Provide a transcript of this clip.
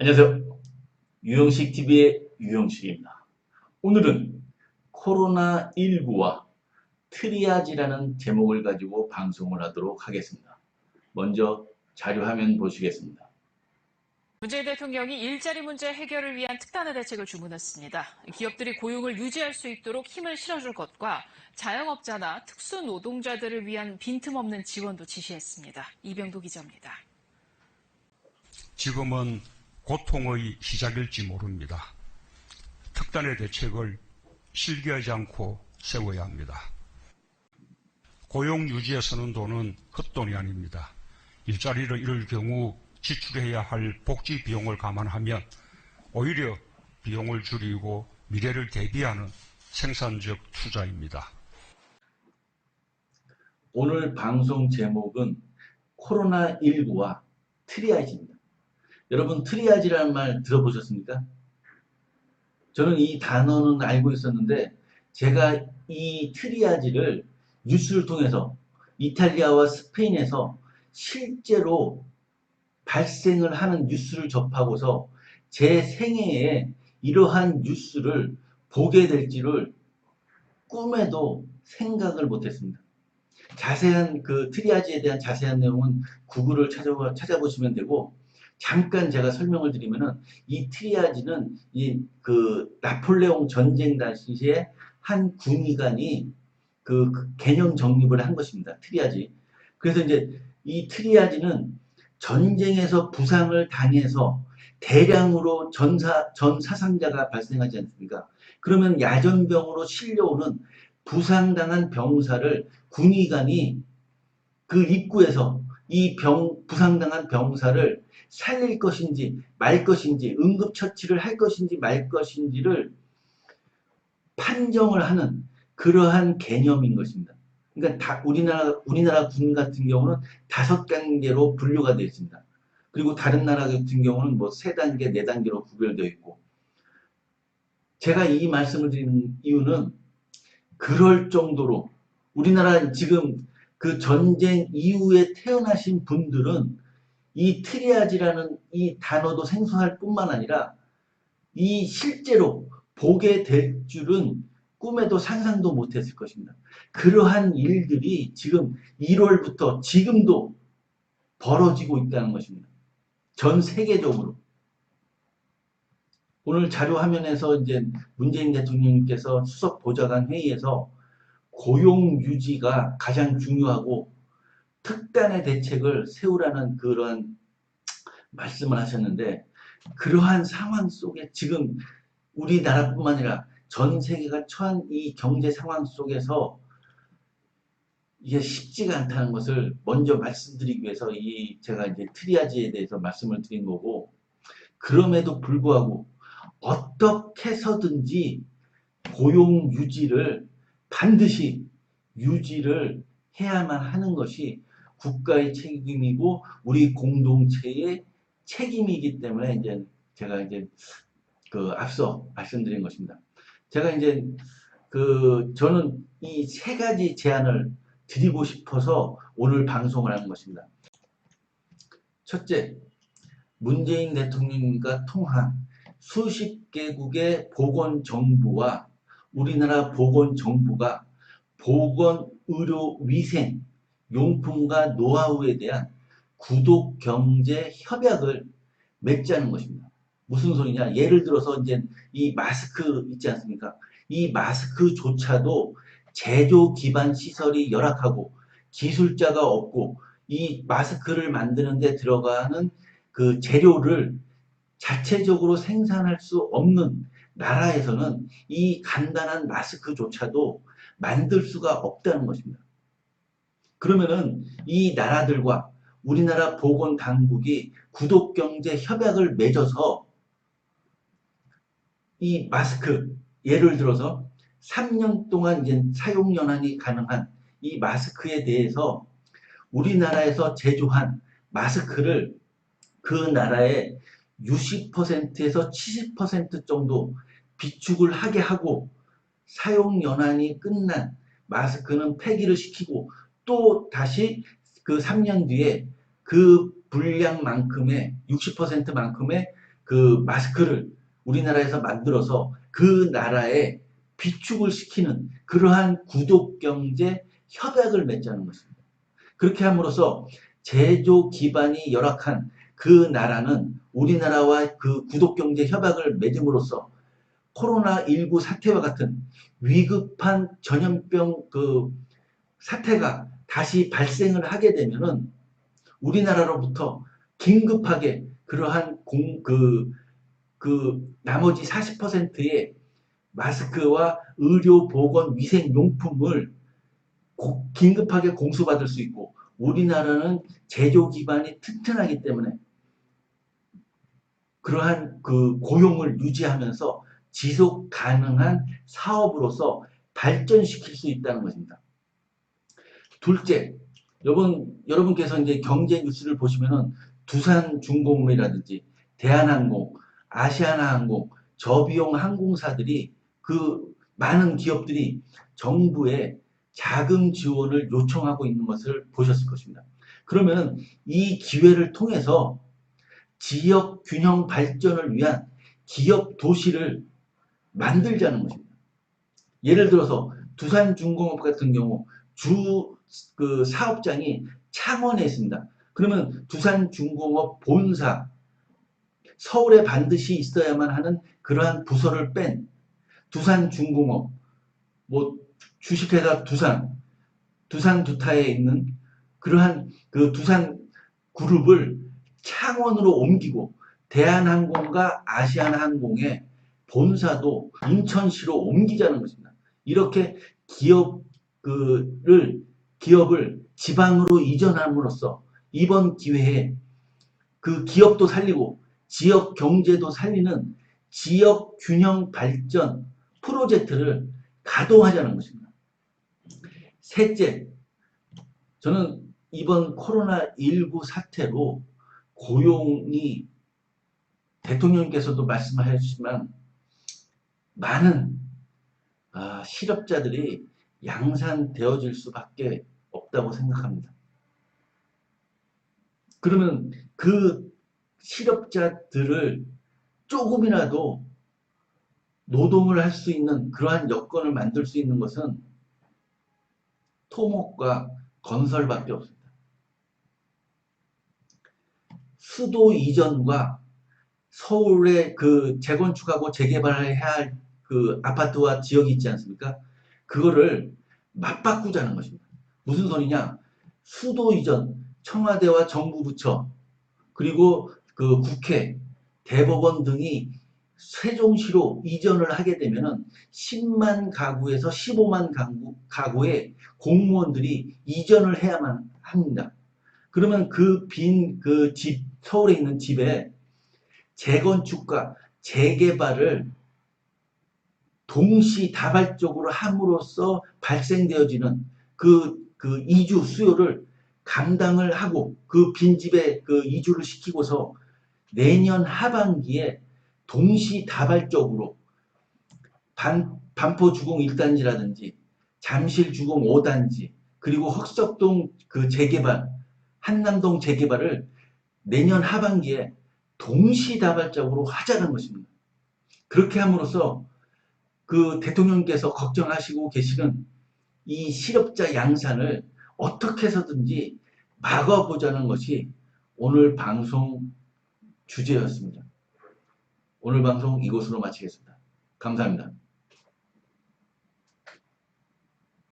안녕하세요. 유형식 TV의 유형식입니다. 오늘은 코로나19와 트리아지라는 제목을 가지고 방송을 하도록 하겠습니다. 먼저 자료 화면 보시겠습니다. 문재인 대통령이 일자리 문제 해결을 위한 특단의 대책을 주문했습니다. 기업들이 고용을 유지할 수 있도록 힘을 실어줄 것과 자영업자나 특수노동자들을 위한 빈틈없는 지원도 지시했습니다. 이병도 기자입니다. 지금은 고통의 시작일지 모릅니다. 특단의 대책을 실기하지 않고 세워야 합니다. 고용 유지에 쓰는 돈은 헛돈이 아닙니다. 일자리를 잃을 경우 지출해야 할 복지 비용을 감안하면 오히려 비용을 줄이고 미래를 대비하는 생산적 투자입니다. 오늘 방송 제목은 코로나19와 트리아지입니다. 여러분 트리아지라는 말 들어보셨습니까? 저는 이 단어는 알고 있었는데 제가 이 트리아지를 뉴스를 통해서 이탈리아와 스페인에서 실제로 발생을 하는 뉴스를 접하고서 제 생애에 이러한 뉴스를 보게 될지를 꿈에도 생각을 못했습니다. 자세한 그 트리아지에 대한 자세한 내용은 구글을 찾아보시면 되고, 잠깐 제가 설명을 드리면은 이 트리아지는 이 그 나폴레옹 전쟁 당시에 한 군의관이 그 개념 정립을 한 것입니다. 트리아지. 그래서 이제 이 트리아지는 전쟁에서 부상을 당해서 대량으로 전 사상자가 발생하지 않습니까? 그러면 야전병으로 실려오는 부상당한 병사를 군의관이 그 입구에서 이 부상당한 병사를 살릴 것인지 말 것인지 응급처치를 할 것인지 말 것인지를 판정을 하는 그러한 개념인 것입니다. 그러니까 우리나라 군 같은 경우는 5단계로 분류가 되어 있습니다. 그리고 다른 나라 같은 경우는 뭐 3단계, 4단계로 구별되어 있고, 제가 이 말씀을 드리는 이유는 그럴 정도로 우리나라 지금 그 전쟁 이후에 태어나신 분들은 이 트리아지라는 이 단어도 생소할 뿐만 아니라 이 실제로 보게 될 줄은 꿈에도 상상도 못했을 것입니다. 그러한 일들이 지금 1월부터 지금도 벌어지고 있다는 것입니다. 전 세계적으로. 오늘 자료 화면에서 이제 문재인 대통령님께서 수석 보좌관 회의에서 고용 유지가 가장 중요하고 특단의 대책을 세우라는 그런 말씀을 하셨는데, 그러한 상황 속에 지금 우리나라뿐만 아니라 전 세계가 처한 이 경제 상황 속에서 이게 쉽지가 않다는 것을 먼저 말씀드리기 위해서 제가 이제 트리아지에 대해서 말씀을 드린 거고, 그럼에도 불구하고 어떻게 해서든지 고용 유지를 반드시 유지를 해야만 하는 것이 국가의 책임이고 우리 공동체의 책임이기 때문에 이제 제가 이제 그 앞서 말씀드린 것입니다. 제가 이제 저는 이 3가지 제안을 드리고 싶어서 오늘 방송을 하는 것입니다. 첫째, 문재인 대통령과 통한 수십 개국의 보건정부와 우리나라 보건정부가 보건의료위생 용품과 노하우에 대한 구독경제 협약을 맺자는 것입니다. 무슨 소리냐? 예를 들어서 이제 이 마스크 있지 않습니까? 이 마스크조차도 제조 기반 시설이 열악하고 기술자가 없고 이 마스크를 만드는 데 들어가는 그 재료를 자체적으로 생산할 수 없는 나라에서는 이 간단한 마스크조차도 만들 수가 없다는 것입니다. 그러면은 이 나라들과 우리나라 보건당국이 구독경제 협약을 맺어서 이 마스크, 예를 들어서 3년 동안 이제 사용 연한이 가능한 이 마스크에 대해서 우리나라에서 제조한 마스크를 그 나라의 60%에서 70% 정도 비축을 하게 하고, 사용 연한이 끝난 마스크는 폐기를 시키고 또 다시 그 3년 뒤에 그 분량만큼의 60%만큼의 그 마스크를 우리나라에서 만들어서 그 나라에 비축을 시키는 그러한 구독경제 협약을 맺자는 것입니다. 그렇게 함으로써 제조 기반이 열악한 그 나라는 우리나라와 그 구독경제 협약을 맺음으로써 코로나19 사태와 같은 위급한 전염병 그 사태가 다시 발생을 하게 되면은 우리나라로부터 긴급하게 그러한 나머지 40%의 마스크와 의료 보건 위생 용품을 긴급하게 공수받을 수 있고, 우리나라는 제조 기반이 튼튼하기 때문에 그러한 그 고용을 유지하면서 지속 가능한 사업으로서 발전시킬 수 있다는 것입니다. 둘째, 여러분께서 이제 경제 뉴스를 보시면은 두산중공업이라든지 대한항공, 아시아나항공, 저비용 항공사들이 그 많은 기업들이 정부에 자금 지원을 요청하고 있는 것을 보셨을 것입니다. 그러면 이 기회를 통해서 지역 균형 발전을 위한 기업 도시를 만들자는 것입니다. 예를 들어서 두산중공업 같은 경우 그 사업장이 창원에 있습니다. 그러면 두산중공업 본사, 서울에 반드시 있어야만 하는 그러한 부서를 뺀 두산중공업, 뭐 주식회사 두산두타에 있는 그러한 그 두산그룹을 창원으로 옮기고, 대한항공과 아시아나항공의 본사도 인천시로 옮기자는 것입니다. 이렇게 기업을 지방으로 이전함으로써 이번 기회에 그 기업도 살리고 지역 경제도 살리는 지역 균형 발전 프로젝트를 가동하자는 것입니다. 셋째, 저는 이번 코로나19 사태로 고용이 대통령께서도 말씀하셨지만 많은 실업자들이 양산되어질 수밖에 없다고 생각합니다. 그러면 그 실업자들을 조금이라도 노동을 할 수 있는 그러한 여건을 만들 수 있는 것은 토목과 건설밖에 없습니다. 수도 이전과 서울에 그 재건축하고 재개발을 해야 할 그 아파트와 지역이 있지 않습니까? 그거를 맞바꾸자는 것입니다. 무슨 소리냐? 수도 이전, 청와대와 정부 부처, 그리고 그 국회, 대법원 등이 세종시로 이전을 하게 되면은 10만 가구에서 15만 가구의 공무원들이 이전을 해야만 합니다. 그러면 그 빈 그 집, 서울에 있는 집에 재건축과 재개발을 동시다발적으로 함으로써 발생되어지는 그 이주 수요를 감당을 하고 그 빈집에 그 이주를 시키고서 내년 하반기에 동시다발적으로 반포주공 1단지라든지 잠실주공 5단지, 그리고 흑석동 그 재개발, 한남동 재개발을 내년 하반기에 동시다발적으로 하자는 것입니다. 그렇게 함으로써 그 대통령께서 걱정하시고 계시는 이 실업자 양산을 어떻게 해서든지 막아보자는 것이 오늘 방송 주제였습니다. 오늘 방송 이것으로 마치겠습니다. 감사합니다.